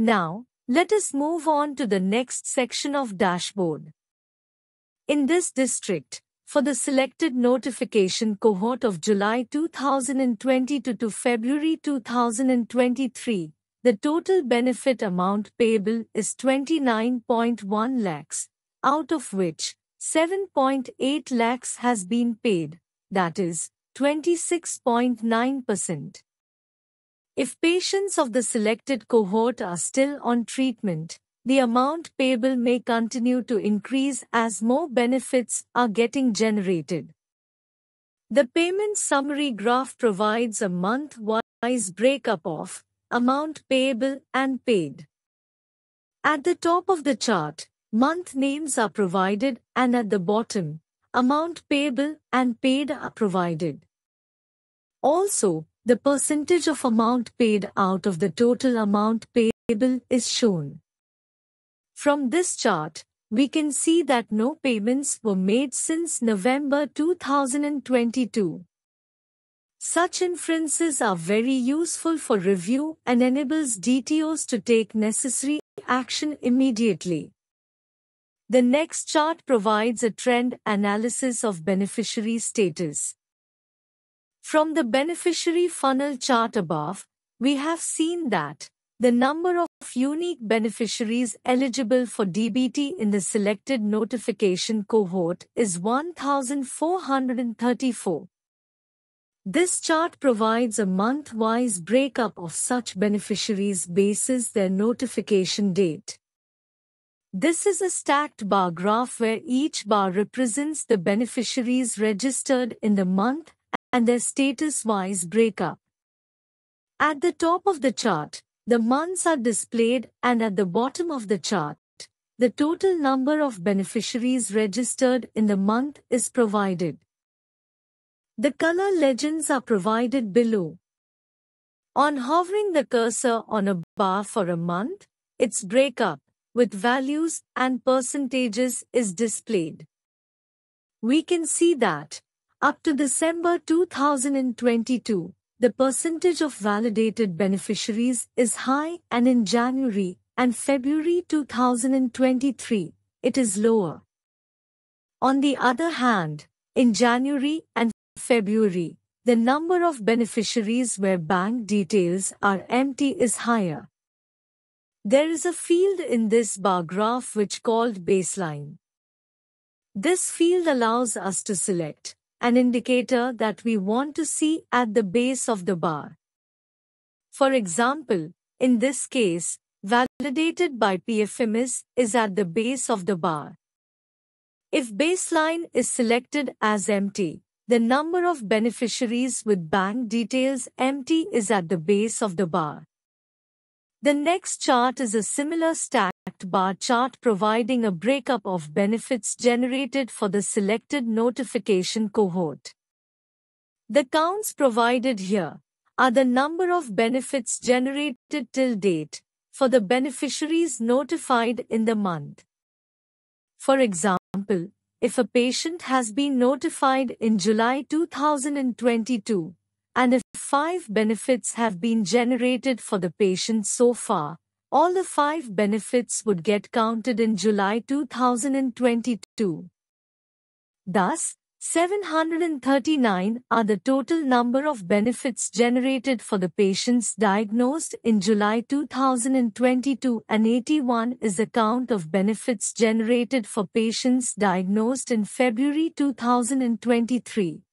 Now, let us move on to the next section of dashboard. In this district, for the selected notification cohort of July 2022 to February 2023, the total benefit amount payable is 29.1 lakhs, out of which 7.8 lakhs has been paid, that is, 26.9%. If patients of the selected cohort are still on treatment, the amount payable may continue to increase as more benefits are getting generated. The payment summary graph provides a month-wise breakup of amount payable and paid. At the top of the chart, month names are provided, and at the bottom, amount payable and paid are provided. Also, the percentage of amount paid out of the total amount payable is shown. From this chart, we can see that no payments were made since November 2022. Such inferences are very useful for review and enables DTOs to take necessary action immediately. The next chart provides a trend analysis of beneficiary status. From the beneficiary funnel chart above, we have seen that the number of unique beneficiaries eligible for DBT in the selected notification cohort is 1,434. This chart provides a month-wise breakup of such beneficiaries basis their notification date. This is a stacked bar graph where each bar represents the beneficiaries registered in the month and their status-wise breakup. At the top of the chart, the months are displayed, and at the bottom of the chart, the total number of beneficiaries registered in the month is provided. The color legends are provided below. On hovering the cursor on a bar for a month, its breakup, with values and percentages, is displayed. We can see that, up to December 2022, the percentage of validated beneficiaries is high, and in January and February 2023, it is lower. On the other hand, in January and February, the number of beneficiaries where bank details are empty is higher. There is a field in this bar graph which called baseline. This field allows us to select an indicator that we want to see at the base of the bar. For example, in this case, validated by PFMS is at the base of the bar. If baseline is selected as empty, the number of beneficiaries with bank details empty is at the base of the bar. The next chart is a similar stacked bar chart providing a breakup of benefits generated for the selected notification cohort. The counts provided here are the number of benefits generated till date for the beneficiaries notified in the month. For example, if a patient has been notified in July 2022, and if 5 benefits have been generated for the patient so far, all the 5 benefits would get counted in July 2022. Thus, 739 are the total number of benefits generated for the patients diagnosed in July 2022, and 81 is the count of benefits generated for patients diagnosed in February 2023.